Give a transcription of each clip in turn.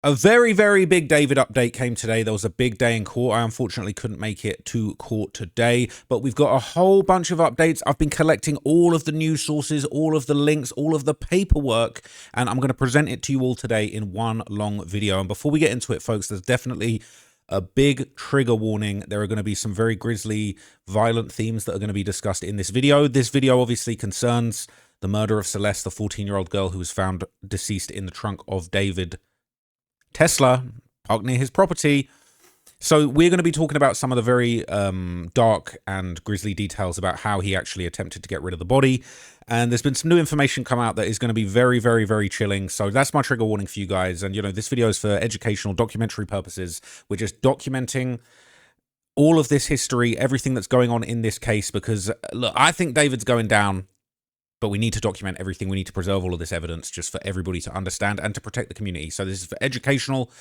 A very, very big David update came today. There was a big day in court. I unfortunately couldn't make it to court today, but we've got a whole bunch of updates. I've been collecting all of the news sources, all of the links, all of the paperwork, and I'm going to present it to you all today in one long video. And before we get into it, folks, there's definitely a big trigger warning. There are going to be some very grisly, violent themes that are going to be discussed in this video. This video obviously concerns the murder of Celeste, the 14-year-old girl who was found deceased in the trunk of David Tesla parked near his property. So we're going to be talking about some of the very dark and grisly details about how he actually attempted to get rid of the body. And there's been some new information come out that is going to be very, very, very chilling. So that's my trigger warning for you guys. And, you know, this video is for educational documentary purposes. We're just documenting all of this history, everything that's going on in this case, because, look, I think David's going down. But we need to document everything. We need to preserve all of this evidence just for everybody to understand and to protect the community. So this is for educational,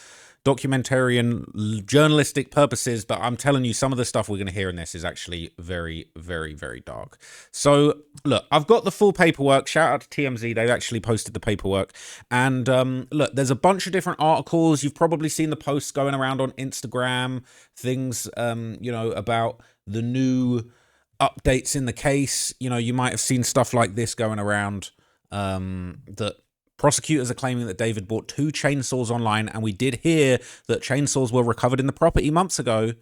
documentarian, journalistic purposes. But I'm telling you, some of the stuff we're going to hear in this is actually very, very, very dark. So look, I've got the full paperwork. Shout out to TMZ. They've actually posted the paperwork. And look, there's a bunch of different articles. You've probably seen the posts going around on Instagram, things, you know, about the new updates in the case. You know, you might have seen stuff like this going around, that prosecutors are claiming that David bought 2 chainsaws online, and we did hear that chainsaws were recovered in the property months ago,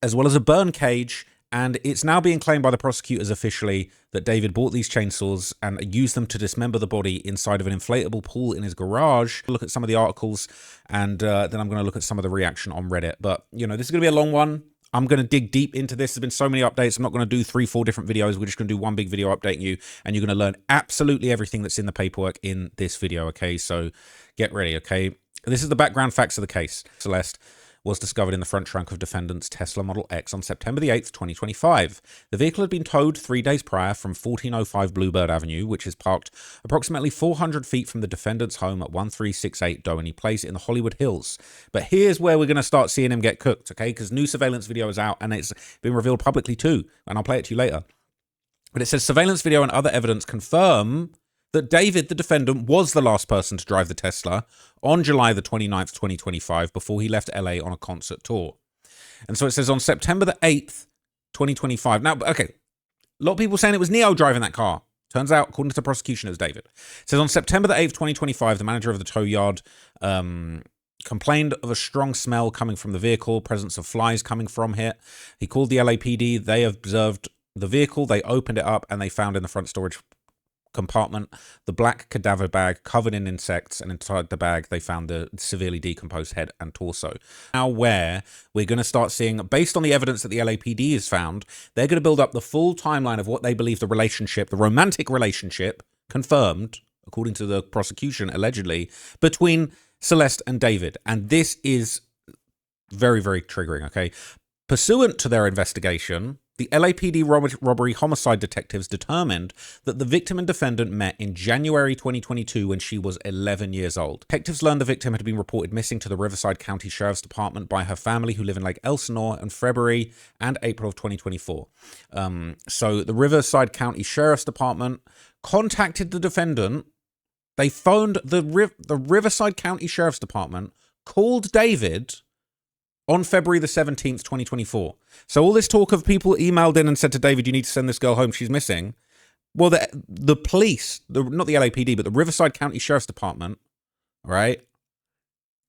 as well as a burn cage. And it's now being claimed by the prosecutors officially that David bought these chainsaws and used them to dismember the body inside of an inflatable pool in his garage. Look at some of the articles, and then I'm going to look at some of the reaction on Reddit. But, you know, this is going to be a long one. I'm going to dig deep into this. There's been so many updates. I'm not going to do 3-4 different videos. We're just going to do one big video updating you, and you're going to learn absolutely everything that's in the paperwork in this video, okay? So get ready, okay? This is the background facts of the case. Celeste was discovered in the front trunk of defendant's Tesla Model X on September the 8th, 2025. The vehicle had been towed 3 days prior from 1405 Bluebird Avenue, which is parked approximately 400 feet from the defendant's home at 1368 Doheny Place in the Hollywood Hills. But here's where we're going to start seeing him get cooked, okay? Because new surveillance video is out, and it's been revealed publicly too, and I'll play it to you later. But it says surveillance video and other evidence confirm that David, the defendant, was the last person to drive the Tesla on July the 29th, 2025, before he left LA on a concert tour. And so it says on September the 8th, 2025. Now, okay, a lot of people saying it was Neo driving that car. Turns out, according to the prosecution, it was David. It says on September the 8th, 2025, the manager of the tow yard complained of a strong smell coming from the vehicle, presence of flies coming from it. He called the LAPD. They observed the vehicle. They opened it up, and they found in the front storage compartment the black cadaver bag covered in insects, and inside the bag they found the severely decomposed head and torso. Now, where we're going to start seeing, based on the evidence that the LAPD has found, they're going to build up the full timeline of what they believe the relationship, the romantic relationship, confirmed, according to the prosecution, allegedly, between Celeste and David. And this is very, very triggering, okay? Pursuant to their investigation, the LAPD robbery homicide detectives determined that the victim and defendant met in January 2022 when she was 11 years old. Detectives learned the victim had been reported missing to the Riverside County Sheriff's Department by her family, who live in Lake Elsinore, in February and April of 2024. So the Riverside County Sheriff's Department contacted the defendant. They phoned the Riverside County Sheriff's Department, called David on February the 17th, 2024. So all this talk of people emailed in and said to David, you need to send this girl home, she's missing. Well, the police, not the LAPD, but the Riverside County Sheriff's Department, right,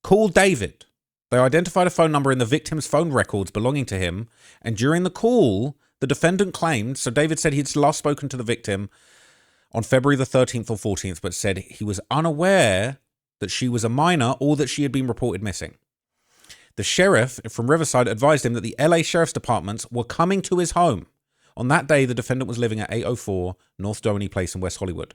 called David. They identified a phone number in the victim's phone records belonging to him. And during the call, the defendant claimed, so David said he'd last spoken to the victim on February the 13th or 14th, but said he was unaware that she was a minor or that she had been reported missing. The sheriff from Riverside advised him that the LA Sheriff's Departments were coming to his home. On that day, the defendant was living at 804 North Doheny Place in West Hollywood.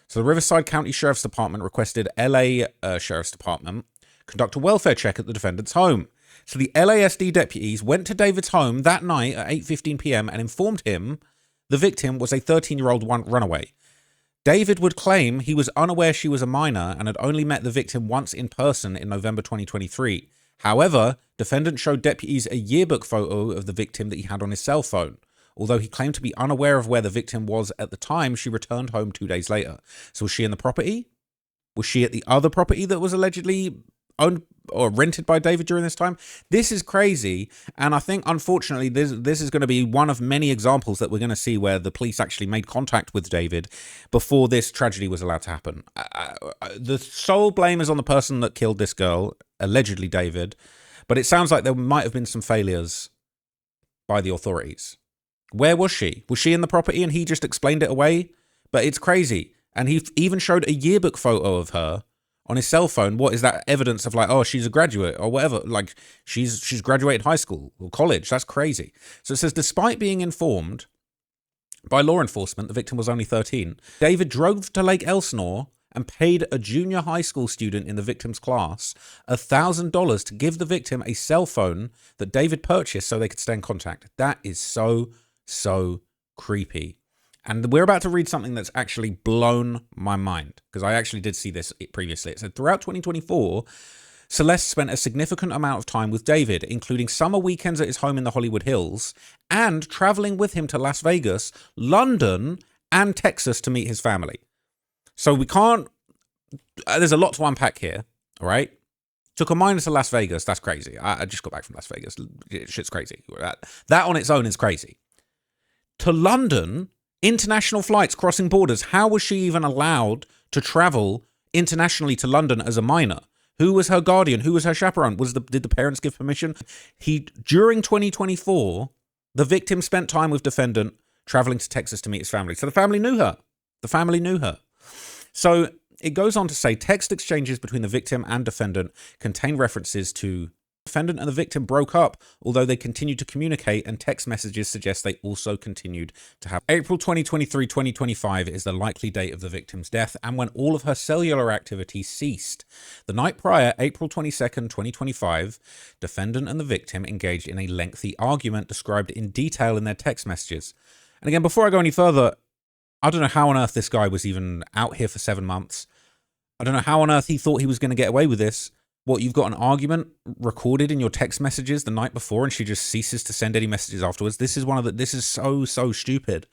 So the Riverside County Sheriff's Department requested LA Sheriff's Department conduct a welfare check at the defendant's home. So the LASD deputies went to David's home that night at 8:15 p.m. and informed him the victim was a 13-year-old runaway. David would claim he was unaware she was a minor and had only met the victim once in person in November 2023. However, defendant showed deputies a yearbook photo of the victim that he had on his cell phone. Although he claimed to be unaware of where the victim was at the time, she returned home 2 days later. So was she in the property? Was she at the other property that was allegedly owned or rented by David during this time? This is crazy. And I think, unfortunately, this is going to be one of many examples that we're going to see where the police actually made contact with David before this tragedy was allowed to happen. The sole blame is on the person that killed this girl, allegedly David, but it sounds like there might have been some failures by the authorities. Where was she? Was she in the property and he just explained it away? But it's crazy. And he even showed a yearbook photo of her on his cell phone. What is that evidence of, like, oh, she's a graduate or whatever? Like, she's graduated high school or college. That's crazy. So it says, despite being informed by law enforcement, the victim was only 13. David drove to Lake Elsinore and paid a junior high school student in the victim's class $1,000 to give the victim a cell phone that David purchased so they could stay in contact. That is so creepy. And we're about to read something that's actually blown my mind, because I actually did see this previously. It said, throughout 2024, Celeste spent a significant amount of time with David, including summer weekends at his home in the Hollywood Hills and traveling with him to Las Vegas, London, and Texas to meet his family. So we can't... there's a lot to unpack here, all right? Took a minor to Las Vegas. That's crazy. I just got back from Las Vegas. Shit's crazy. That on its own is crazy. To London... international flights crossing borders. How was she even allowed to travel internationally to London as a minor? Who was her guardian? Who was her chaperone? Did the parents give permission? During 2024, the victim spent time with defendant traveling to Texas to meet his family. So the family knew her. So it goes on to say text exchanges between the victim and defendant contain references to defendant and the victim broke up, although they continued to communicate, and text messages suggest they also continued to have. April 2023-2025 is the likely date of the victim's death and when all of her cellular activity ceased. The night prior, April 22nd, 2025, defendant and the victim engaged in a lengthy argument described in detail in their text messages. And again, before I go any further, I don't know how on earth this guy was even out here for 7 months. I don't know how on earth he thought he was going to get away with this. What, you've got an argument recorded in your text messages the night before and she just ceases to send any messages afterwards? This is so stupid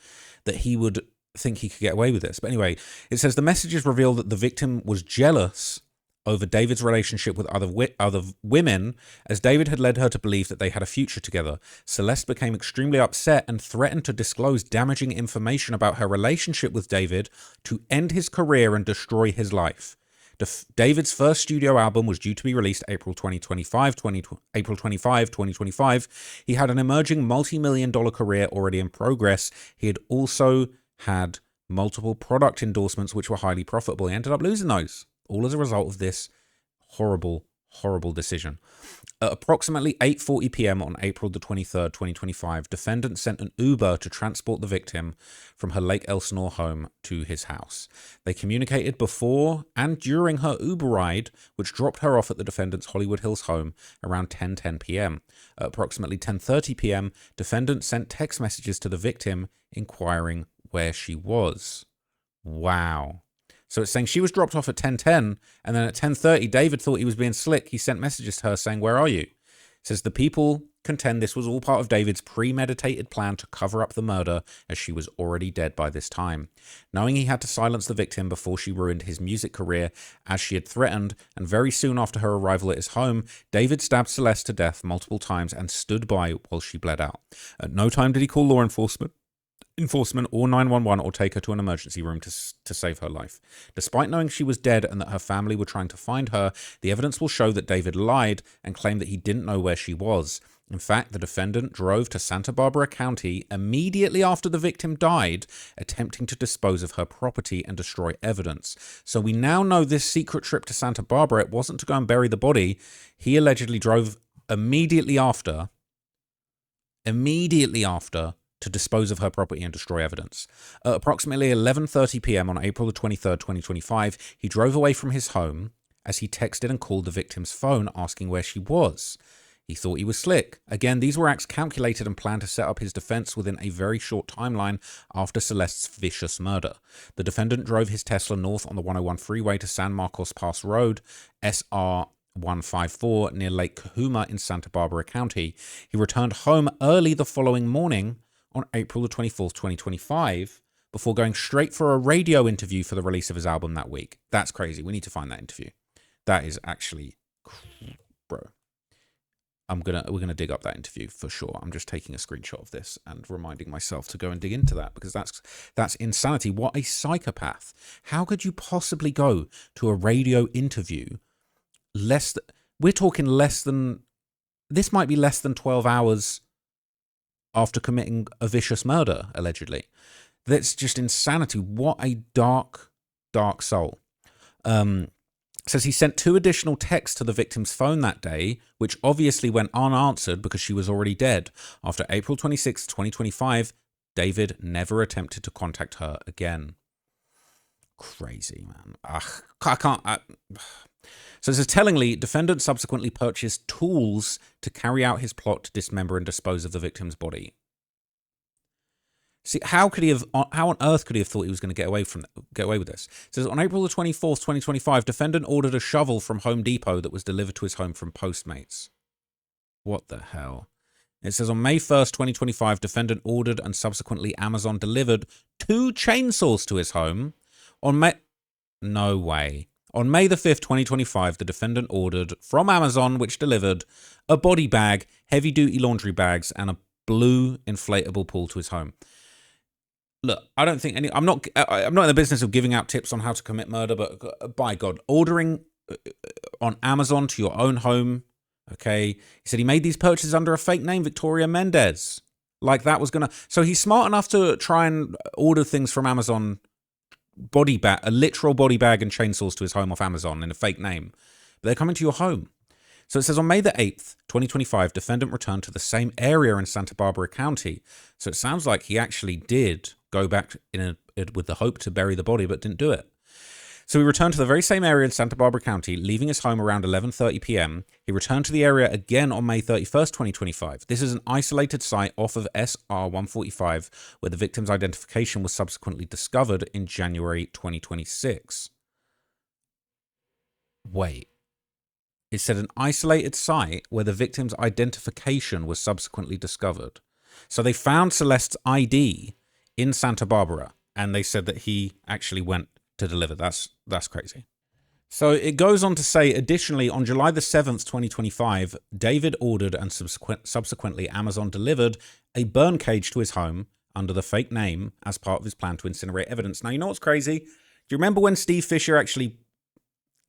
that he would think he could get away with this. But anyway, it says the messages reveal that the victim was jealous over David's relationship with other women, as David had led her to believe that they had a future together. Celeste became extremely upset and threatened to disclose damaging information about her relationship with David to end his career and destroy his life. David's first studio album was due to be released April 25, 2025. He had an emerging multi-million-dollar career already in progress. He had also had multiple product endorsements which were highly profitable. He ended up losing those, all as a result of this horrible decision. At approximately 8:40 p.m. on April the 23rd, 2025, defendant sent an Uber to transport the victim from her Lake Elsinore home to his house. They communicated before and during her Uber ride, which dropped her off at the defendant's Hollywood Hills home around 10:10 p.m. At approximately 10:30 p.m., defendant sent text messages to the victim inquiring where she was. Wow. So it's saying she was dropped off at 10:10, and then at 10:30, David thought he was being slick. He sent messages to her saying, where are you? It says the people contend this was all part of David's premeditated plan to cover up the murder, as she was already dead by this time. Knowing he had to silence the victim before she ruined his music career, as she had threatened, and very soon after her arrival at his home, David stabbed Celeste to death multiple times and stood by while she bled out. At no time did he call law enforcement or 911 or take her to an emergency room to save her life. Despite knowing she was dead and that her family were trying to find her, the evidence will show that David lied and claimed that he didn't know where she was. In fact, the defendant drove to Santa Barbara County immediately after the victim died, attempting to dispose of her property and destroy evidence. So we now know this secret trip to Santa Barbara, it wasn't to go and bury the body. He allegedly drove immediately after to dispose of her property and destroy evidence. At approximately 11:30 p.m. on April the 23rd, 2025, he drove away from his home as he texted and called the victim's phone asking where she was. He thought he was slick. Again, these were acts calculated and planned to set up his defense within a very short timeline after Celeste's vicious murder. The defendant drove his Tesla north on the 101 freeway to San Marcos Pass Road, SR 154, near Lake Kahuma in Santa Barbara County. He returned home early the following morning on April the 24th, 2025, before going straight for a radio interview for the release of his album that week. That's crazy. We need to find that interview. That is actually, bro. We're gonna dig up that interview for sure. I'm just taking a screenshot of this and reminding myself to go and dig into that, because that's insanity. What a psychopath. How could you possibly go to a radio interview we're talking this might be less than 12 hours after committing a vicious murder, allegedly. That's just insanity. What a dark, dark soul. Says he sent 2 additional texts to the victim's phone that day, which obviously went unanswered because she was already dead. After April 26, 2025, David never attempted to contact her again. Crazy, man. I can't... So it says, tellingly, defendant subsequently purchased tools to carry out his plot to dismember and dispose of the victim's body. See, how on earth could he have thought he was going to get away with this? It says, on April the 24th, 2025, defendant ordered a shovel from Home Depot that was delivered to his home from Postmates. What the hell? It says, on May 1st, 2025, defendant ordered and subsequently Amazon delivered 2 chainsaws to his home. No way. On May the 5th, 2025, the defendant ordered from Amazon, which delivered a body bag, heavy-duty laundry bags, and a blue inflatable pool to his home. Look, I don't think I'm not in the business of giving out tips on how to commit murder, but by God, ordering on Amazon to your own home, okay? He said he made these purchases under a fake name, Victoria Mendez. Like that was gonna... So he's smart enough to try and order things from Amazon, a literal body bag and chainsaws to his home off Amazon in a fake name. But they're coming to your home. So it says on May the 8th, 2025, defendant returned to the same area in Santa Barbara County. So it sounds like he actually did go back with the hope to bury the body, but didn't do it. So he returned to the very same area in Santa Barbara County, leaving his home around 11:30 p.m. He returned to the area again on May 31st, 2025. This is an isolated site off of SR 145, where the victim's identification was subsequently discovered in January 2026. Wait. It said an isolated site where the victim's identification was subsequently discovered. So they found Celeste's ID in Santa Barbara, and they said that he actually went to deliver. That's crazy. So it goes on to say, additionally, on July the 7th, 2025, David ordered and subsequently Amazon delivered a burn cage to his home under the fake name as part of his plan to incinerate evidence. Now, you know what's crazy? Do you remember when Steve Fisher actually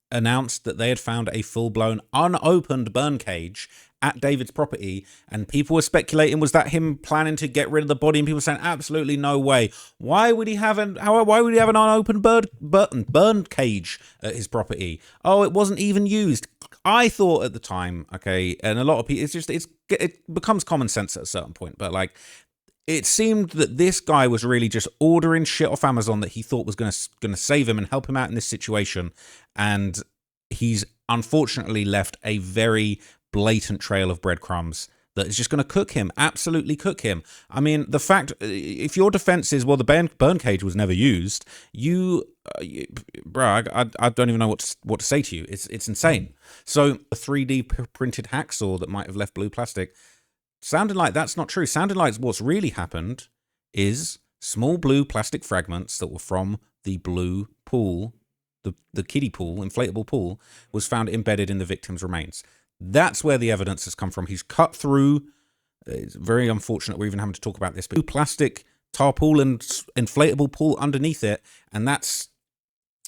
announced that they had found a full-blown unopened burn cage at David's property, and people were speculating, was that him planning to get rid of the body? And people were saying, absolutely no way. Why would he have an unopened burn cage at his property? Oh, it wasn't even used. I thought at the time, okay, and a lot of people, it becomes common sense at a certain point, but like, it seemed that this guy was really just ordering shit off Amazon that he thought was going to save him and help him out in this situation. And he's unfortunately left a very blatant trail of breadcrumbs that is just going to cook him, absolutely cook him. I mean, the fact, if your defense is, well, the burn cage was never used, bro, I don't even know what to say to you. It's insane. So a 3D printed hacksaw that might have left blue plastic, sounded like that's not true. Sounded like what's really happened is small blue plastic fragments that were from the blue pool, the kiddie pool, inflatable pool, was found embedded in the victim's remains. That's where the evidence has come from. He's cut through. It's very unfortunate we're even having to talk about this, but blue plastic tarpaul and inflatable pool underneath it, and that's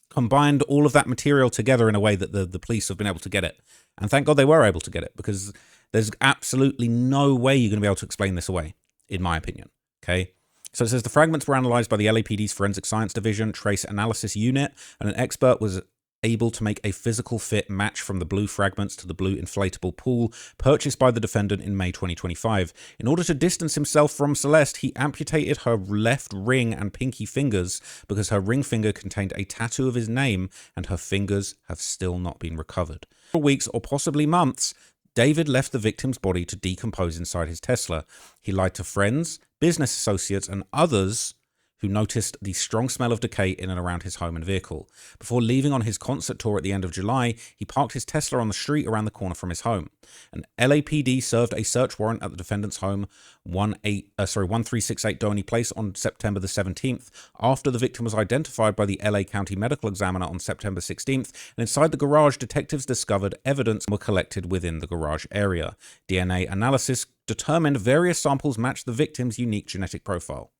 combined all of that material together in a way that the police have been able to get it. And thank God they were able to get it, because there's absolutely no way you're going to be able to explain this away, in my opinion. Okay. So it says the fragments were analyzed by the LAPD's Forensic Science Division Trace Analysis Unit, and an expert was able to make a physical fit match from the blue fragments to the blue inflatable pool purchased by the defendant in May 2025. In order to distance himself from Celeste, he amputated her left ring and pinky fingers because her ring finger contained a tattoo of his name, and her fingers have still not been recovered. For weeks or possibly months, David left the victim's body to decompose inside his Tesla. He lied to friends, business associates, and others who noticed the strong smell of decay in and around his home and vehicle. Before leaving on his concert tour at the end of July, he parked his Tesla on the street around the corner from his home. An LAPD served a search warrant at the defendant's home, 1368 Doney Place, on September the 17th, after the victim was identified by the LA County Medical Examiner on September 16th, and inside the garage, detectives discovered evidence were collected within the garage area. DNA analysis determined various samples matched the victim's unique genetic profile.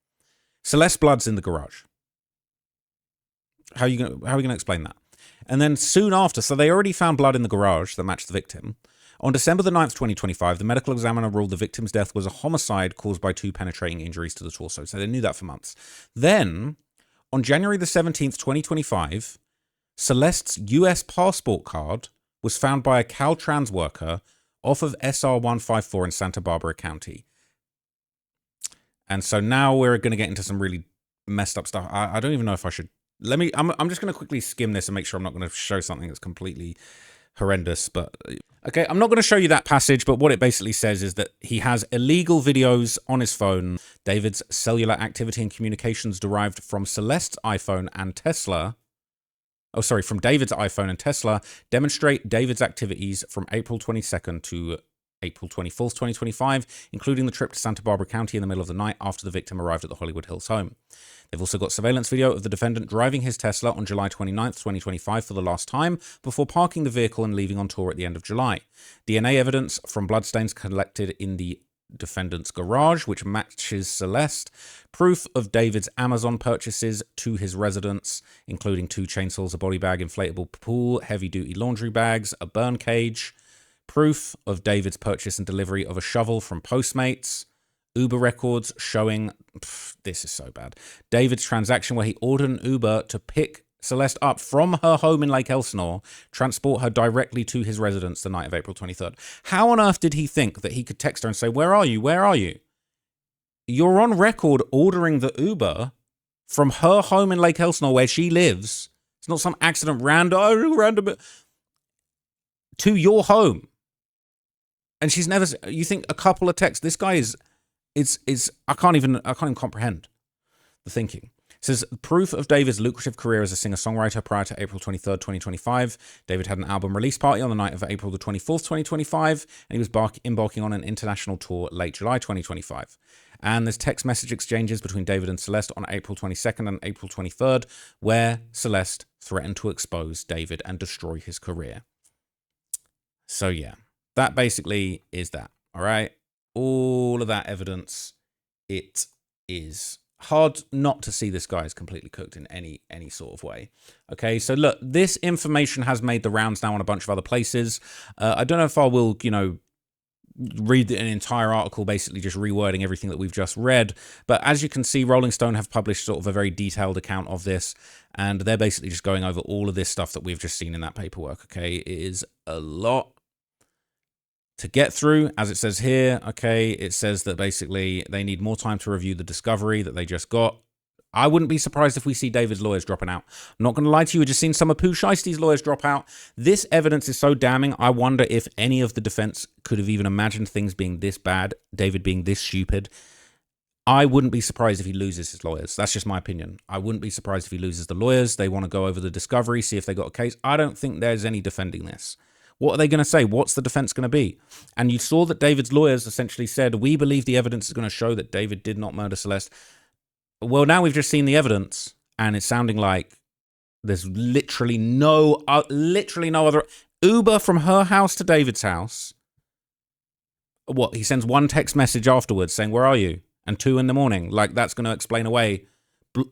Celeste blood's in the garage. How are you going to explain that? And then soon after, so they already found blood in the garage that matched the victim. On December the 9th, 2025, the medical examiner ruled the victim's death was a homicide caused by 2 penetrating injuries to the torso. So they knew that for months. Then, on January the 17th, 2025, Celeste's US passport card was found by a Caltrans worker off of SR 154 in Santa Barbara County. And so now we're going to get into some really messed up stuff. I don't even know if I should. I'm just going to quickly skim this and make sure I'm not going to show something that's completely horrendous. But okay, I'm not going to show you that passage, but what it basically says is that he has illegal videos on his phone. David's cellular activity and communications derived from Celeste's iPhone and Tesla. Oh, sorry, from David's iPhone and Tesla demonstrate David's activities from April 22nd to April 24th, 2025, including the trip to Santa Barbara County in the middle of the night after the victim arrived at the Hollywood Hills home. They've also got surveillance video of the defendant driving his Tesla on July 29th, 2025 for the last time before parking the vehicle and leaving on tour at the end of July. DNA evidence from bloodstains collected in the defendant's garage, which matches Celeste. Proof of David's Amazon purchases to his residence, including 2 chainsaws, a body bag, inflatable pool, heavy-duty laundry bags, a burn cage. Proof of David's purchase and delivery of a shovel from Postmates. Uber records showing, this is so bad, David's transaction where he ordered an Uber to pick Celeste up from her home in Lake Elsinore, transport her directly to his residence the night of April 23rd. How on earth did he think that he could text her and say, where are you? Where are you? You're on record ordering the Uber from her home in Lake Elsinore where she lives. It's not some accident random to your home. And she's never, you think a couple of texts, this guy is I can't even comprehend the thinking. It says, proof of David's lucrative career as a singer-songwriter prior to April 23rd, 2025. David had an album release party on the night of April the 24th, 2025, and he was embarking on an international tour late July 2025. And there's text message exchanges between David and Celeste on April 22nd and April 23rd, where Celeste threatened to expose David and destroy his career. So yeah, that basically is that, all right? All of that evidence, it is hard not to see this guy is completely cooked in any sort of way. Okay, so look, this information has made the rounds now on a bunch of other places. I don't know if I will, read an entire article basically just rewording everything that we've just read, but as you can see, Rolling Stone have published sort of a very detailed account of this, and they're basically just going over all of this stuff that we've just seen in that paperwork. Okay, it is a lot to get through, as it says here. Okay, it says that basically they need more time to review the discovery that they just got. I wouldn't be surprised if we see David's lawyers dropping out. I'm not going to lie to you, we've just seen some of Pooh Shiesty's lawyers drop out. This evidence is so damning, I wonder if any of the defense could have even imagined things being this bad, David being this stupid. I wouldn't be surprised if he loses his lawyers. That's just my opinion. I wouldn't be surprised if he loses the lawyers. They want to go over the discovery, see if they got a case. I don't think there's any defending this. What are they going to say? What's the defense going to be? And you saw that David's lawyers essentially said, we believe the evidence is going to show that David did not murder Celeste. Well, now we've just seen the evidence, and it's sounding like there's literally no other. Uber from her house to David's house. What? He sends one text message afterwards saying, where are you? And 2 in the morning. Like, that's going to explain away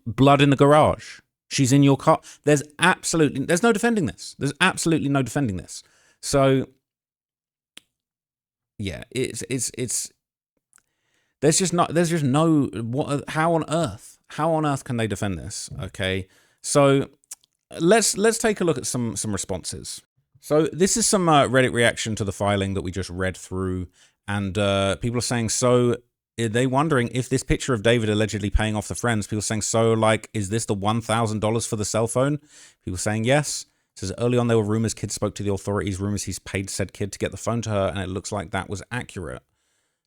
blood in the garage. She's in your car. There's no defending this. There's absolutely no defending this. So, yeah, there's just no, how on earth can they defend this? Okay, so let's take a look at some responses. So this is some Reddit reaction to the filing that we just read through, and people are saying, so are they wondering if this picture of David allegedly paying off the friends? People saying, so like, is this the $1,000 for the cell phone? People saying yes. It says early on there were rumors kids spoke to the authorities, rumors he's paid said kid to get the phone to her, and it looks like that was accurate.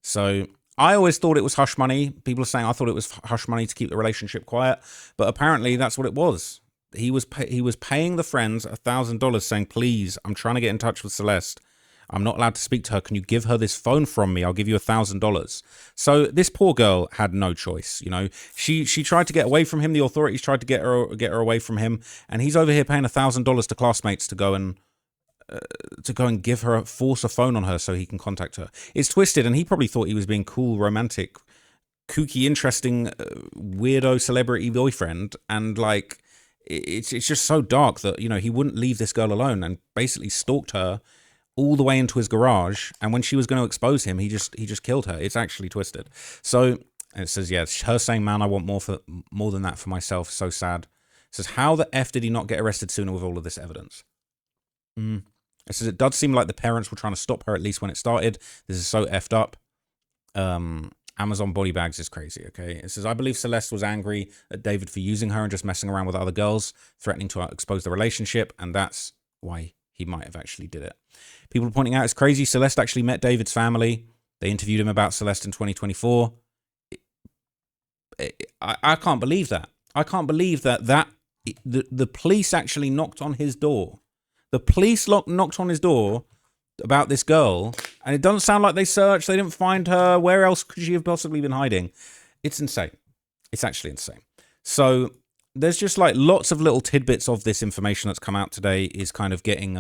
So I always thought it was hush money. People are saying I thought it was hush money to keep the relationship quiet, but apparently that's what it was. He was paying the friends $1,000, saying, "Please, I'm trying to get in touch with Celeste. I'm not allowed to speak to her. Can you give her this phone from me? I'll give you $1,000." So this poor girl had no choice. You know, she tried to get away from him. The authorities tried to get her away from him, and he's over here paying $1,000 to classmates to go and force a phone on her so he can contact her. It's twisted, and he probably thought he was being cool, romantic, kooky, interesting, weirdo celebrity boyfriend, and like it's just so dark that, you know, he wouldn't leave this girl alone and basically stalked her all the way into his garage, and when she was going to expose him, he just killed her. It's actually twisted. So it says, yeah, her saying, "Man, I want more than that for myself." So sad. It says, how the F did he not get arrested sooner with all of this evidence? It says, it does seem like the parents were trying to stop her, at least when it started. This is so effed up. Amazon body bags is crazy, okay? It says, I believe Celeste was angry at David for using her and just messing around with other girls, threatening to expose the relationship, and that's why he might have actually did it. People are pointing out it's crazy. Celeste actually met David's family. They interviewed him about Celeste in 2024. I can't believe that. I can't believe that the police actually knocked on his door. The police knocked on his door about this girl, and it doesn't sound like they searched. They didn't find her. Where else could she have possibly been hiding? It's insane. It's actually insane. So there's just like lots of little tidbits of this information that's come out today is kind of getting,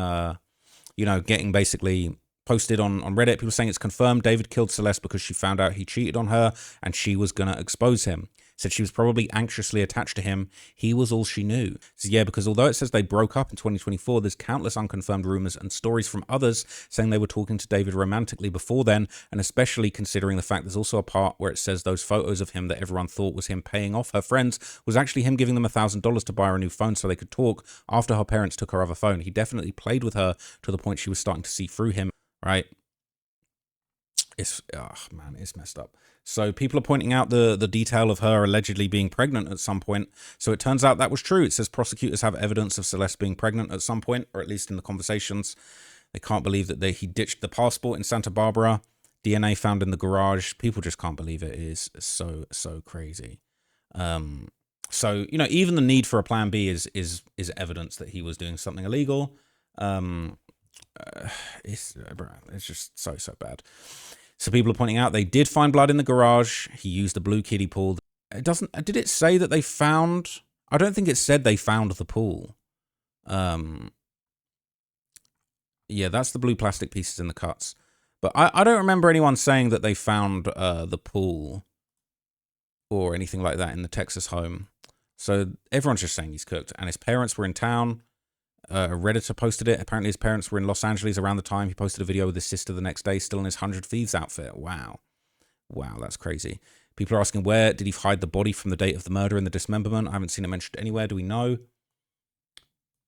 getting basically posted on Reddit. People saying it's confirmed David killed Celeste because she found out he cheated on her and she was going to expose him. Said she was probably anxiously attached to him. He was all she knew. So yeah, because although it says they broke up in 2024, there's countless unconfirmed rumors and stories from others saying they were talking to David romantically before then, and especially considering the fact there's also a part where it says those photos of him that everyone thought was him paying off her friends was actually him giving them $1,000 to buy her a new phone so they could talk after her parents took her other phone. He definitely played with her to the point she was starting to see through him, right? It's messed up. So people are pointing out the detail of her allegedly being pregnant at some point. So it turns out that was true. It says prosecutors have evidence of Celeste being pregnant at some point, or at least in the conversations. They can't believe that he ditched the passport in Santa Barbara. DNA found in the garage. People just can't believe it. It is so crazy. So, you know, even the need for a plan B is evidence that he was doing something illegal. It's just so bad. So people are pointing out they did find blood in the garage. He used a blue kiddie pool. Did it say that they found? I don't think it said they found the pool. Yeah, that's the blue plastic pieces in the cuts. But I don't remember anyone saying that they found the pool or anything like that in the Texas home. So everyone's just saying he's cooked. And his parents were in town. A Redditor posted it. Apparently his parents were in Los Angeles around the time. He posted a video with his sister the next day, still in his 100 Thieves outfit. Wow, that's crazy. People are asking, where did he hide the body from the date of the murder and the dismemberment? I haven't seen it mentioned anywhere. Do we know?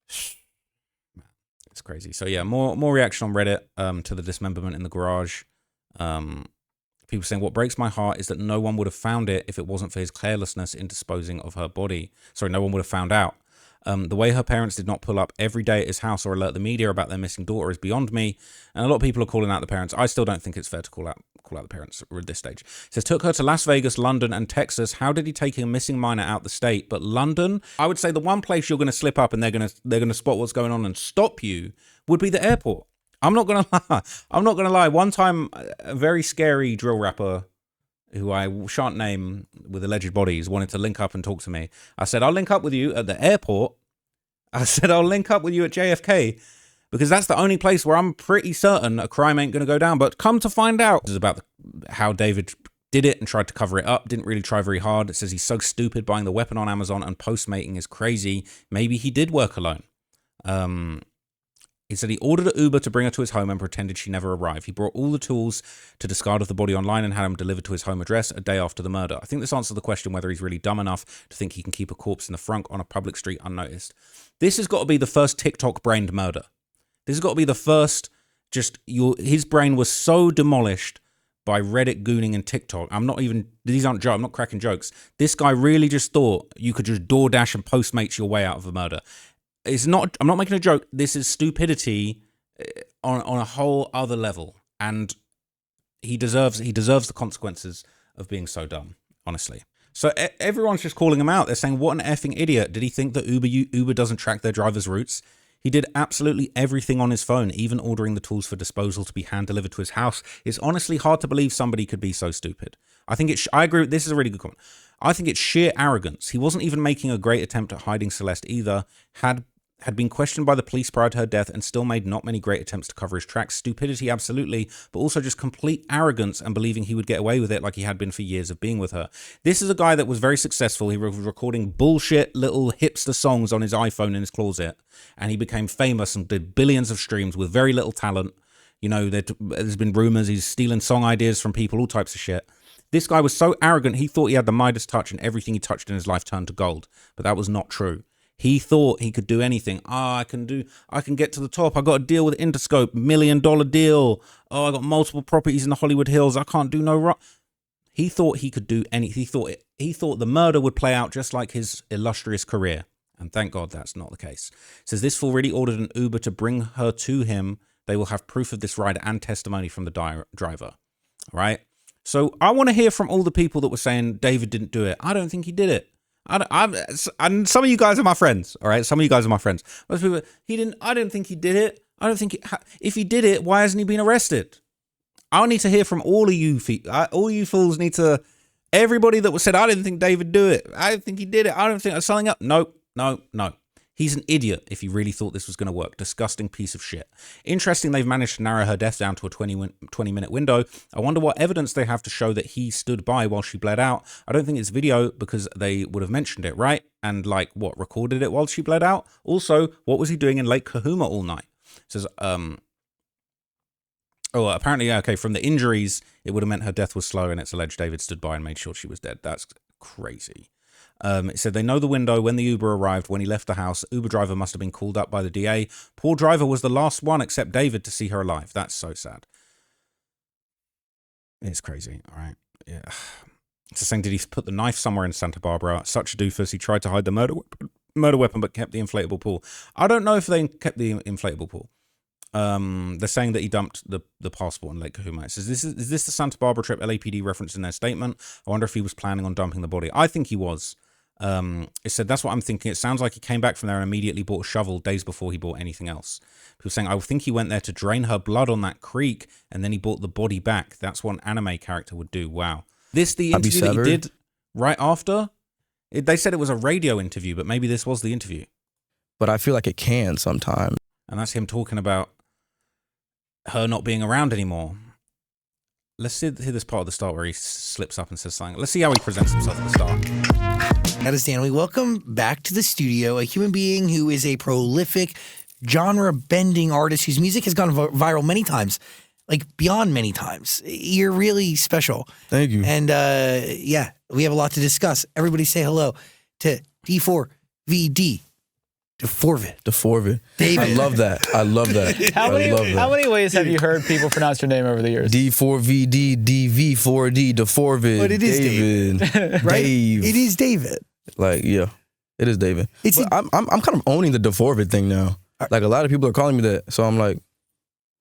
It's crazy. So yeah, more reaction on Reddit to the dismemberment in the garage. People saying, what breaks my heart is that no one would have found it if it wasn't for his carelessness in disposing of her body. Sorry, no one would have found out. The way her parents did not pull up every day at his house or alert the media about their missing daughter is beyond me. And a lot of people are calling out the parents. I still don't think it's fair to call out the parents at this stage. It says, took her to Las Vegas, London, and Texas. How did he take a missing minor out the state? But London, I would say the one place you're going to slip up and they're going to spot what's going on and stop you would be the airport. I'm not going to lie. I'm not going to lie. One time, a very scary drill rapper who I shan't name with alleged bodies wanted to link up and talk to me. I said, I'll link up with you at the airport. I said, I'll link up with you at JFK because that's the only place where I'm pretty certain a crime ain't going to go down. But come to find out, this is about how David did it and tried to cover it up. Didn't really try very hard. It says he's so stupid buying the weapon on Amazon and postmating is crazy. Maybe he did work alone. He said he ordered an Uber to bring her to his home and pretended she never arrived. He brought all the tools to discard of the body online and had them delivered to his home address a day after the murder. I think this answers the question whether he's really dumb enough to think he can keep a corpse in the front on a public street unnoticed. This has got to be the first TikTok-brained murder. This has got to be the first, his brain was so demolished by Reddit gooning and TikTok. These aren't jokes, I'm not cracking jokes. This guy really just thought you could just DoorDash and Postmates your way out of a murder. I'm not making a joke. This is stupidity on a whole other level. And he deserves the consequences of being so dumb, honestly. So everyone's just calling him out. They're saying, what an effing idiot. Did he think that Uber doesn't track their drivers' routes? He did absolutely everything on his phone, even ordering the tools for disposal to be hand-delivered to his house. It's honestly hard to believe somebody could be so stupid. I think I agree. This is a really good comment. I think it's sheer arrogance. He wasn't even making a great attempt at hiding Celeste either. Had been questioned by the police prior to her death and still made not many great attempts to cover his tracks. Stupidity, absolutely, but also just complete arrogance and believing he would get away with it like he had been for years of being with her. This is a guy that was very successful. He was recording bullshit little hipster songs on his iPhone in his closet, and he became famous and did billions of streams with very little talent. You know, there's been rumors he's stealing song ideas from people, all types of shit. This guy was so arrogant, he thought he had the Midas touch and everything he touched in his life turned to gold, but that was not true. He thought he could do anything. I can get to the top. I got a deal with Interscope, $1 million deal. Oh, I got multiple properties in the Hollywood Hills. I can't do no wrong. He thought he could do anything. He thought the murder would play out just like his illustrious career. And thank God that's not the case. It says this fool really ordered an Uber to bring her to him. They will have proof of this ride and testimony from the driver. All right. So I want to hear from all the people that were saying David didn't do it. I don't think he did it. And some of you guys are my friends, all right? Some of you guys are my friends. Most people, I don't think he did it. I don't think if he did it, why hasn't he been arrested? I need to hear from all of you. All you fools need to. Everybody that was said, I didn't think David do it. I don't think he did it. I don't think that's something up. No. He's an idiot if he really thought this was going to work. Disgusting piece of shit. Interesting, they've managed to narrow her death down to a 20-minute window. I wonder what evidence they have to show that he stood by while she bled out. I don't think it's video because they would have mentioned it, right? And like, what, recorded it while she bled out? Also, what was he doing in Lake Kahuma all night? It says, apparently, yeah, okay, from the injuries, it would have meant her death was slow and it's alleged David stood by and made sure she was dead. That's crazy. It said they know the window when the Uber arrived. When he left the house, Uber driver must have been called up by the DA. Poor driver was the last one except David to see her alive. That's so sad. It's crazy. All right. Yeah. It's saying, did he put the knife somewhere in Santa Barbara? Such a doofus. He tried to hide the murder weapon, but kept the inflatable pool. I don't know if they kept the inflatable pool. They're saying that he dumped the passport in Lake Kahuma. It says, is this the Santa Barbara trip LAPD referenced in their statement? I wonder if he was planning on dumping the body. I think he was. It said, that's what I'm thinking. It sounds like he came back from there and immediately bought a shovel days before he bought anything else. People saying, I think he went there to drain her blood on that creek and then he bought the body back. That's what an anime character would do. Wow. This the interview that he did right after? They said it was a radio interview, but maybe this was the interview. But I feel like it can sometimes. And that's him talking about her not being around anymore. Let's hear this part of the start where he slips up and says something. Let's see how he presents himself at the start. That is Dan. We welcome back to the studio a human being who is a prolific, genre-bending artist whose music has gone viral many times, like beyond many times. You're really special. Thank you. And yeah, we have a lot to discuss. Everybody say hello to D4VD. D4VD. David. I love that. How many ways have you heard people pronounce your name over the years? D4VD, DV4D, D4VD. But it is David. Right? Dave. It is David. Like, yeah, it is David. I'm kind of owning the D4VD thing now. Like, a lot of people are calling me that, so I'm like,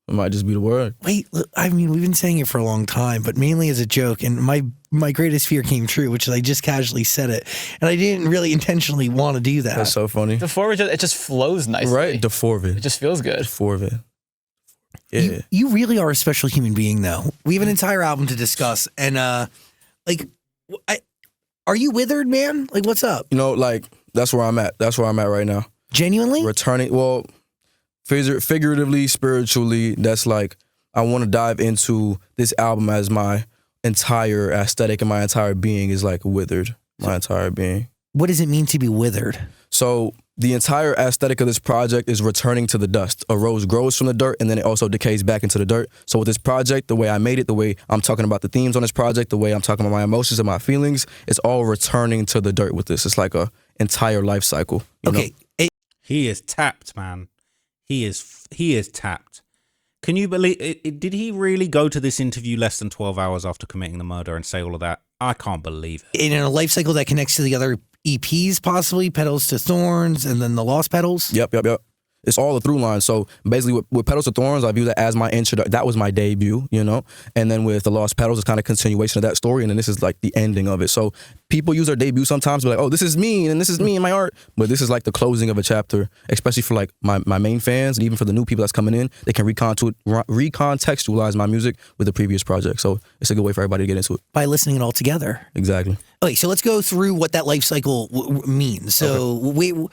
it might just be the word. Wait, look, I mean, we've been saying it for a long time, but mainly as a joke. And my greatest fear came true, which is I just casually said it. And I didn't really intentionally want to do that. That's so funny. D4VD, it just flows nicely. Right? D4VD. It just feels good. D4VD. Yeah. You really are a special human being, though. We have an entire album to discuss. And, are you withered, man? Like, what's up? You know, like, that's where I'm at. That's where I'm at right now. Genuinely? Returning, well, figuratively, spiritually, that's like, I want to dive into this album as my entire aesthetic and my entire being is like withered. My entire being. What does it mean to be withered? So the entire aesthetic of this project is returning to the dust. A rose grows from the dirt and then it also decays back into the dirt. So with this project, the way I made it, the way I'm talking about the themes on this project, the way I'm talking about my emotions and my feelings, it's all returning to the dirt with this. It's like a entire life cycle. You know? He is tapped, man. He is tapped. Can you believe it? Did he really go to this interview less than 12 hours after committing the murder and say all of that? I can't believe it. In a life cycle that connects to the other EPs, possibly, Petals to Thorns, and then the Lost Petals? Yep. it's all a through line. So basically with Petals to Thorns, I view that as my intro. That was my debut, you know? And then with The Lost Petals, it's kind of continuation of that story. And then this is like the ending of it. So people use their debut sometimes, be like, oh, this is me and this is me and my art. But this is like the closing of a chapter, especially for like my main fans and even for the new people that's coming in. They can recontextualize my music with the previous project. So it's a good way for everybody to get into it. By listening it all together. Exactly. Okay, so let's go through what that life cycle means. So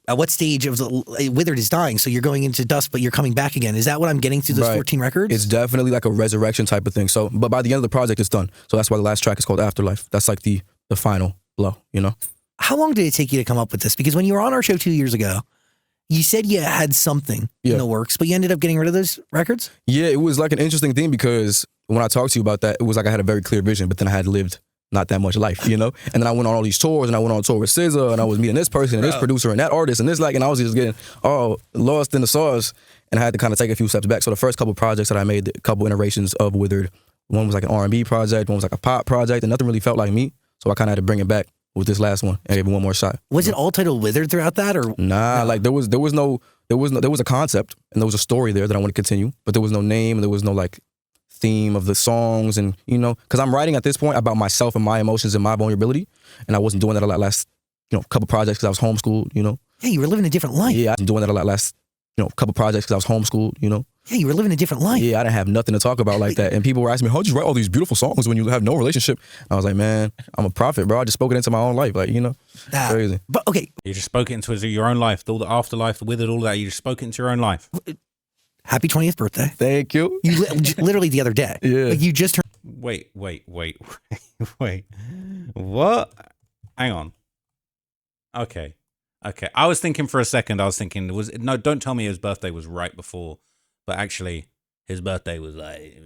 at what stage of the Withered is dying? So you're going into dust, but you're coming back again. Is that what I'm getting through those 14 records? It's definitely like a resurrection type of thing. So, but by the end of the project, it's done. So that's why the last track is called Afterlife. That's like the final blow, you know? How long did it take you to come up with this? Because when you were on our show 2 years ago, you said you had something in the works, but you ended up getting rid of those records? Yeah, it was like an interesting thing because when I talked to you about that, it was like I had a very clear vision, but then I had lived not that much life, you know? And then I went on all these tours, and I went on tour with SZA, and I was meeting this person and this producer and that artist and this and I was just getting lost in the sauce, and I had to kind of take a few steps back. So the first couple projects that I made, a couple iterations of Withered, one was like an R&B project, one was like a pop project, and nothing really felt like me. So I kind of had to bring it back with this last one and gave it one more shot. Was it all titled Withered throughout that, or nah? Like there was a concept and there was a story there that I want to continue, but there was no name and there was no like theme of the songs, and you know, because I'm writing at this point about myself and my emotions and my vulnerability, and I wasn't doing that a lot last, couple projects because I was homeschooled, you know. Yeah, you were living a different life. Yeah, I wasn't doing that a lot last, couple projects because I was homeschooled, you know. Yeah, you were living a different life. Yeah, I didn't have nothing to talk about like that, and people were asking me, how'd you write all these beautiful songs when you have no relationship? I was like, man, I'm a prophet, bro. I just spoke it into my own life, like, crazy. But okay, You just spoke it into your own life, all the afterlife, the withered, all that. You just spoke it into your own life. happy 20th birthday. Thank you. You literally the other day. Yeah. Like you just turned. Wait. What? Hang on. Okay. I was thinking for a second, don't tell me his birthday was right before, but actually his birthday was like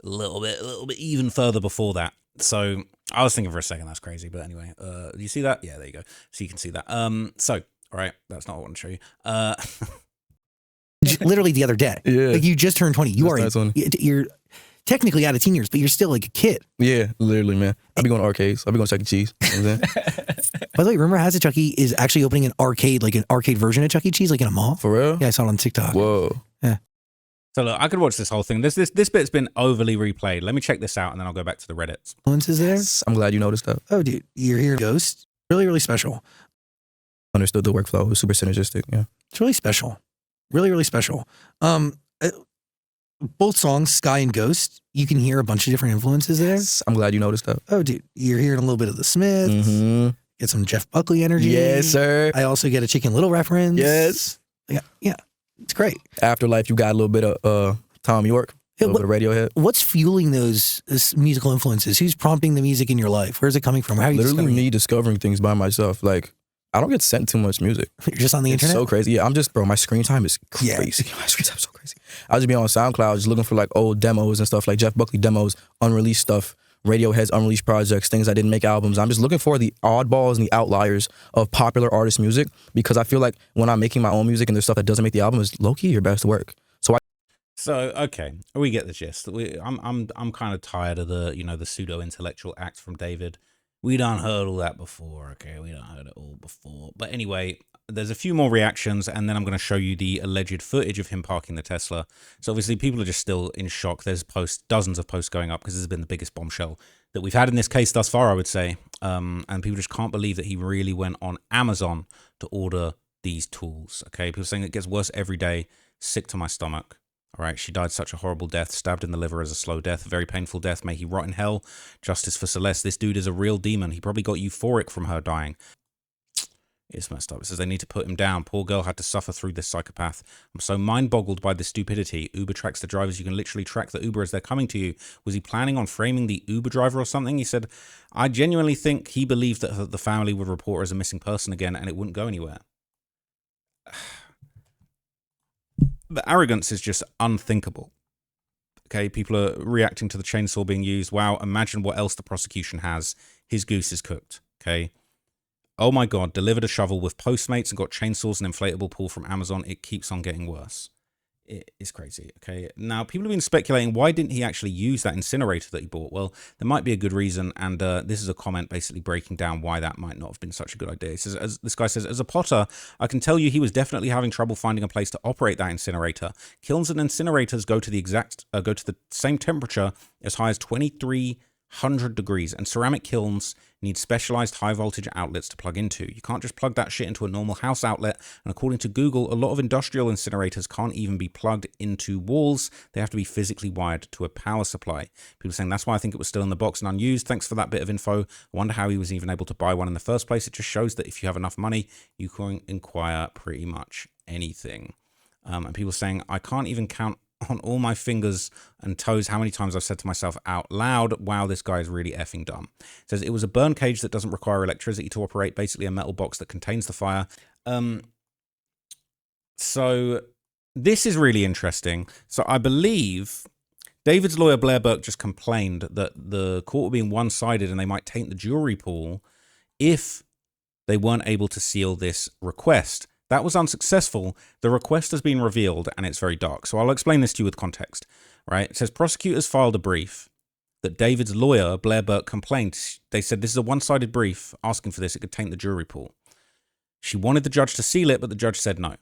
a little bit even further before that. So I was thinking for a second, that's crazy. But anyway, do you see that? Yeah, there you go. So you can see that. So, all right, that's not what I want to show you. Literally the other day. Yeah. Like you just turned 20. You're technically out of teen years, but you're still like a kid. Yeah, literally, man. I'll be going to arcades. I'll be going to Chuck E. Cheese. You know what I'm saying? By the way, rumor has it Chuck E. is actually opening an arcade version of Chuck E. Cheese, like in a mall. For real? Yeah, I saw it on TikTok. Whoa. Yeah. So look, I could watch this whole thing. This bit's been overly replayed. Let me check this out, and then I'll go back to the Reddits. Influences there? I'm glad you noticed that. Oh, dude, you're here, Ghost. Really, really special. Understood the workflow. It was super synergistic. Yeah. It's really special. Really, really special. Both songs, Sky and Ghost, you can hear a bunch of different influences there. I'm glad you noticed that. Oh, dude, you're hearing a little bit of the Smiths. Mm-hmm. Get some Jeff Buckley energy. Yes, sir. I also get a Chicken Little reference. Yes. Yeah, it's great. Afterlife, you got a little bit of Tom York, a little bit of Radiohead. What's fueling those musical influences? Who's prompting the music in your life? Where's it coming from? How are you Literally me discovering things by myself. Like, I don't get sent too much music. You're just on the internet? So crazy. Yeah, my screen time is crazy. Yeah. My screen time is so crazy. I'll just be on SoundCloud just looking for like old demos and stuff, like Jeff Buckley demos, unreleased stuff, Radiohead's unreleased projects, things I didn't make albums. I'm just looking for the oddballs and the outliers of popular artist music, because I feel like when I'm making my own music and there's stuff that doesn't make the album, is low-key your best work. So okay, we get the gist. I'm kind of tired of the pseudo intellectual acts from David. We done heard all that before, okay? We done heard it all before. But anyway, there's a few more reactions, and then I'm going to show you the alleged footage of him parking the Tesla. So obviously people are just still in shock. There's dozens of posts going up because this has been the biggest bombshell that we've had in this case thus far, I would say. And people just can't believe that he really went on Amazon to order these tools, okay? People saying it gets worse every day. Sick to my stomach. All right, she died such a horrible death, stabbed in the liver as a slow death, very painful death. May he rot in hell. Justice for Celeste. This dude is a real demon. He probably got euphoric from her dying. It's messed up. It says they need to put him down. Poor girl had to suffer through this psychopath. I'm so mind-boggled by this stupidity. Uber tracks the drivers. You can literally track the Uber as they're coming to you. Was he planning on framing the Uber driver or something? He said, I genuinely think he believed that the family would report her as a missing person again and it wouldn't go anywhere. The arrogance is just unthinkable. Okay, people are reacting to the chainsaw being used. Wow, imagine what else the prosecution has. His goose is cooked. Okay. Oh my God, delivered a shovel with Postmates and got chainsaws and inflatable pool from Amazon. It keeps on getting worse. It is crazy. Okay. Now, people have been speculating, why didn't he actually use that incinerator that he bought? Well, there might be a good reason. And this is a comment basically breaking down why that might not have been such a good idea. He says, this guy says, as a potter, I can tell you he was definitely having trouble finding a place to operate that incinerator. Kilns and incinerators go to the same temperature as high as 2300 degrees, and ceramic kilns need specialized high voltage outlets to plug into. You can't just plug that shit into a normal house outlet. And according to Google, a lot of industrial incinerators can't even be plugged into walls. They have to be physically wired to a power supply. People are saying that's why I think it was still in the box and unused. Thanks for that bit of info. I wonder how he was even able to buy one in the first place. It just shows that if you have enough money, you can inquire pretty much anything. And people are saying, I can't even count on all my fingers and toes how many times I've said to myself out loud, wow, this guy is really effing dumb. It says it was a burn cage that doesn't require electricity to operate, basically a metal box that contains the fire. So this is really interesting. So I believe David's lawyer Blair Burke just complained that the court were being one-sided and they might taint the jury pool if they weren't able to seal this request. That was unsuccessful. The request has been revealed, and it's very dark. So I'll explain this to you with context, right? It says prosecutors filed a brief that David's lawyer, Blair Burke, complained. They said this is a one-sided brief asking for this. It could taint the jury pool. She wanted the judge to seal it, but the judge said no.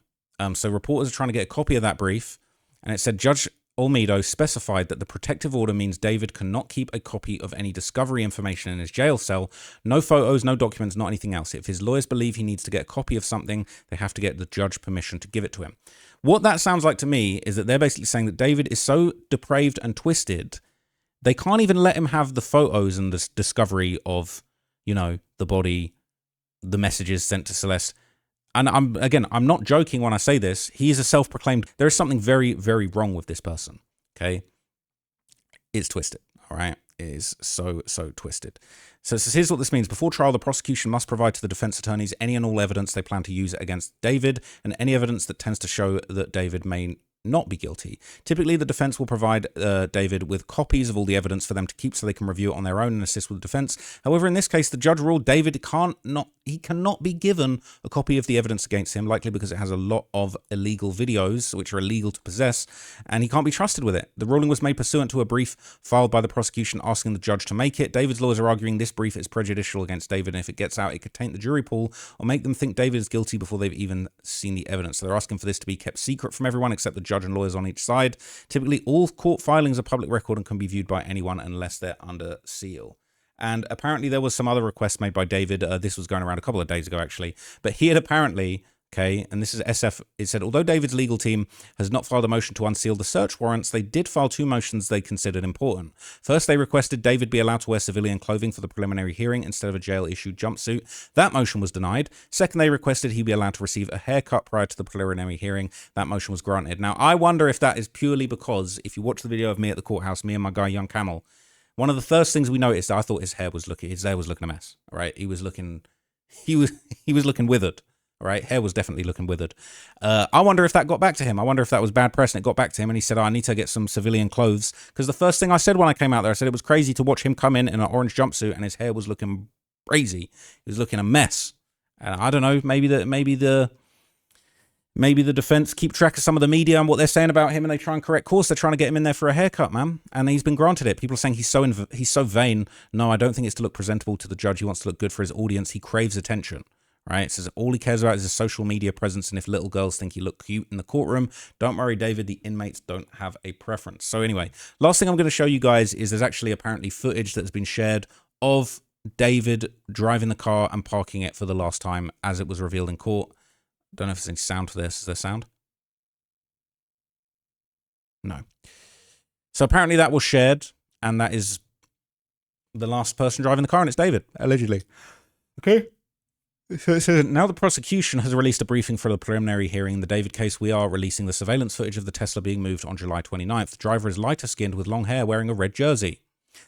So reporters are trying to get a copy of that brief, and it said Judge Olmedo specified that the protective order means David cannot keep a copy of any discovery information in his jail cell. No photos, no documents, not anything else. If his lawyers believe he needs to get a copy of something, they have to get the judge permission to give it to him. What that sounds like to me is that they're basically saying that David is so depraved and twisted, they can't even let him have the photos and the discovery of, you know, the body, the messages sent to Celeste. And I'm not joking when I say this. He is a self-proclaimed. There is something very, very wrong with this person. Okay, it's twisted. All right, it is so twisted. So here's what this means. Before trial, the prosecution must provide to the defense attorneys any and all evidence they plan to use against David, and any evidence that tends to show that David may not be guilty. Typically, the defense will provide David with copies of all the evidence for them to keep so they can review it on their own and assist with the defense. However, in this case, the judge ruled David cannot be given a copy of the evidence against him, likely because it has a lot of illegal videos, which are illegal to possess, and he can't be trusted with it. The ruling was made pursuant to a brief filed by the prosecution asking the judge to make it. David's lawyers are arguing this brief is prejudicial against David, and if it gets out, it could taint the jury pool or make them think David is guilty before they've even seen the evidence. So they're asking for this to be kept secret from everyone except the judge and lawyers on each side. Typically, all court filings are public record and can be viewed by anyone unless they're under seal. And apparently there was some other requests made by David. This was going around a couple of days ago, actually. But he had apparently, okay, and this is SF, it said, although David's legal team has not filed a motion to unseal the search warrants, they did file two motions they considered important. First, they requested David be allowed to wear civilian clothing for the preliminary hearing instead of a jail-issued jumpsuit. That motion was denied. Second, they requested he be allowed to receive a haircut prior to the preliminary hearing. That motion was granted. Now, I wonder if that is purely because, if you watch the video of me at the courthouse, me and my guy, Young Camel, one of the first things we noticed, I thought his hair was looking a mess. All right, he was looking withered. All right, hair was definitely looking withered. I wonder if that got back to him. I wonder if that was bad press and it got back to him and he said, oh, I need to get some civilian clothes. Because the first thing I said when I came out there, I said it was crazy to watch him come in an orange jumpsuit and his hair was looking crazy. He was looking a mess. And I don't know, maybe the defense keep track of some of the media and what they're saying about him and they try and correct course. They're trying to get him in there for a haircut, man. And he's been granted it. People are saying he's so vain. No, I don't think it's to look presentable to the judge. He wants to look good for his audience. He craves attention, right? It says all he cares about is his social media presence. And if little girls think he look cute in the courtroom, don't worry, David, the inmates don't have a preference. So anyway, last thing I'm going to show you guys is there's actually apparently footage that's been shared of David driving the car and parking it for the last time as it was revealed in court. Don't know if there's any sound for this. Is there sound? No. So apparently that was shared, and that is the last person driving the car, and it's David, allegedly. Okay. So now the prosecution has released a briefing for the preliminary hearing in the David case. We are releasing the surveillance footage of the Tesla being moved on July 29th. The driver is lighter skinned with long hair wearing a red jersey.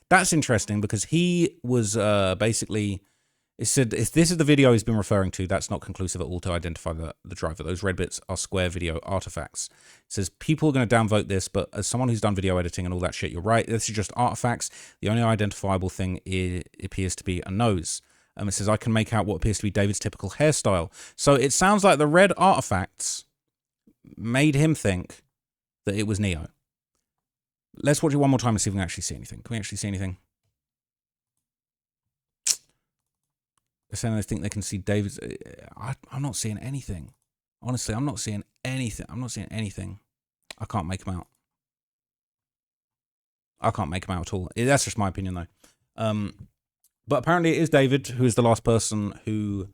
That's interesting because he was basically... It said, if this is the video he's been referring to, that's not conclusive at all to identify the driver. Those red bits are square video artifacts. It says, people are going to downvote this, but as someone who's done video editing and all that shit, you're right. This is just artifacts. The only identifiable thing appears to be a nose. It says, I can make out what appears to be David's typical hairstyle. So it sounds like the red artifacts made him think that it was Neo. Let's watch it one more time and see if we can actually see anything. Can we actually see anything? They're saying they think they can see David's... I'm not seeing anything. Honestly, I'm not seeing anything. I'm not seeing anything. I can't make them out. I can't make them out at all. That's just my opinion, though. But apparently it is David who is the last person who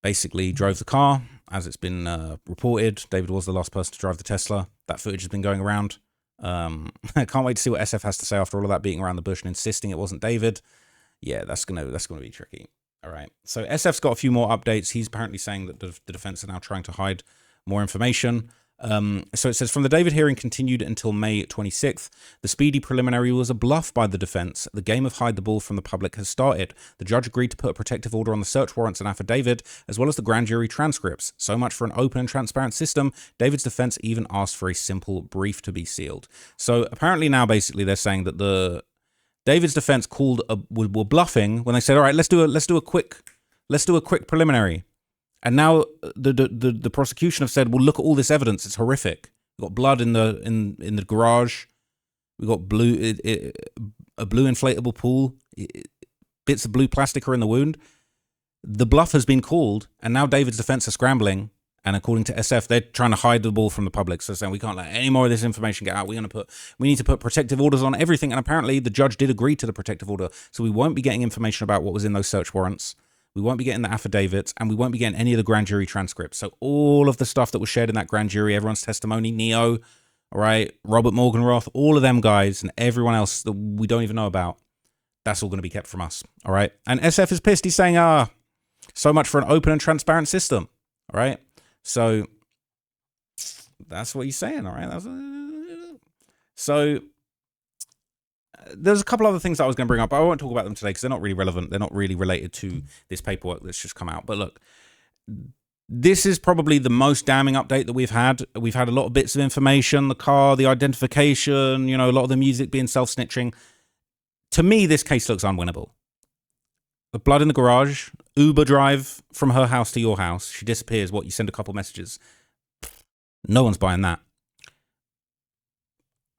basically drove the car, as it's been reported. David was the last person to drive the Tesla. That footage has been going around. I can't wait to see what SF has to say after all of that beating around the bush and insisting it wasn't David. Yeah, that's gonna be tricky. All right. So SF's got a few more updates. He's apparently saying that the defense are now trying to hide more information. So it says, from the David hearing continued until May 26th, the speedy preliminary was a bluff by the defense. The game of hide the ball from the public has started. The judge agreed to put a protective order on the search warrants and affidavit, as well as the grand jury transcripts. So much for an open and transparent system. David's defense even asked for a simple brief to be sealed. So apparently now basically they're saying that David's defense were bluffing when they said, all right, let's do a quick preliminary. And now the prosecution have said, well, look at all this evidence. It's horrific. We've got blood in the garage. We've got a blue inflatable pool. Bits of blue plastic are in the wound. The bluff has been called, and now David's defense are scrambling. And according to SF, they're trying to hide the ball from the public. So they're saying we can't let any more of this information get out. We need to put protective orders on everything. And apparently the judge did agree to the protective order. So we won't be getting information about what was in those search warrants. We won't be getting the affidavits, and we won't be getting any of the grand jury transcripts. So all of the stuff that was shared in that grand jury, everyone's testimony, Neo, all right, Robert Morganroth, all of them guys, and everyone else that we don't even know about, that's all going to be kept from us, all right? And SF is pissed. He's saying, so much for an open and transparent system, all right? So that's what he's saying, all right? So there's a couple other things that I was going to bring up, but I won't talk about them today because they're not really relevant. They're not really related to this paperwork that's just come out. But look, this is probably the most damning update that we've had. We've had a lot of bits of information, the car, the identification, a lot of the music being self-snitching. To me, this case looks unwinnable. The blood in the garage, Uber drive from her house to your house. She disappears. You send a couple messages. No one's buying that.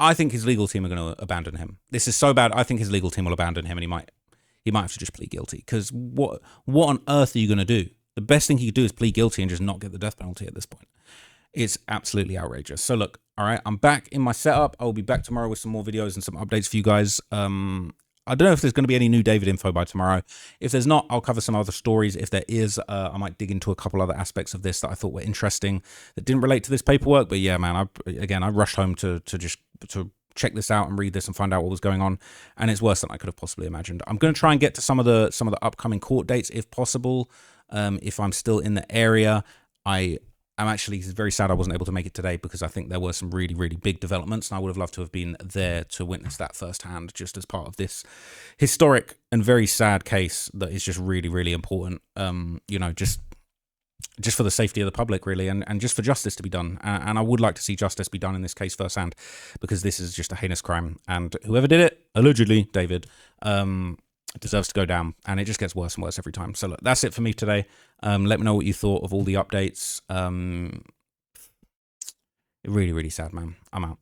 I think his legal team are going to abandon him. This is so bad. I think his legal team will abandon him, and he might have to just plead guilty. Because what on earth are you going to do? The best thing he could do is plead guilty and just not get the death penalty at this point. It's absolutely outrageous. So look, all right, I'm back in my setup. I will be back tomorrow with some more videos and some updates for you guys. I don't know if there's going to be any new David info by tomorrow. If there's not, I'll cover some other stories. If there is, I might dig into a couple other aspects of this that I thought were interesting that didn't relate to this paperwork. But yeah, man, I rushed home to check this out and read this and find out what was going on, and it's worse than I could have possibly imagined. I'm going to try and get to some of the upcoming court dates if possible. If I'm still in the area, I'm actually very sad I wasn't able to make it today because I think there were some really, really big developments, and I would have loved to have been there to witness that firsthand, just as part of this historic and very sad case that is just really, really important. Just for the safety of the public, really, and just for justice to be done. And I would like to see justice be done in this case firsthand, because this is just a heinous crime, and whoever did it, allegedly David, deserves to go down, and it just gets worse and worse every time. So look, that's it for me today. Let me know what you thought of all the updates. Really, really sad, man. I'm out.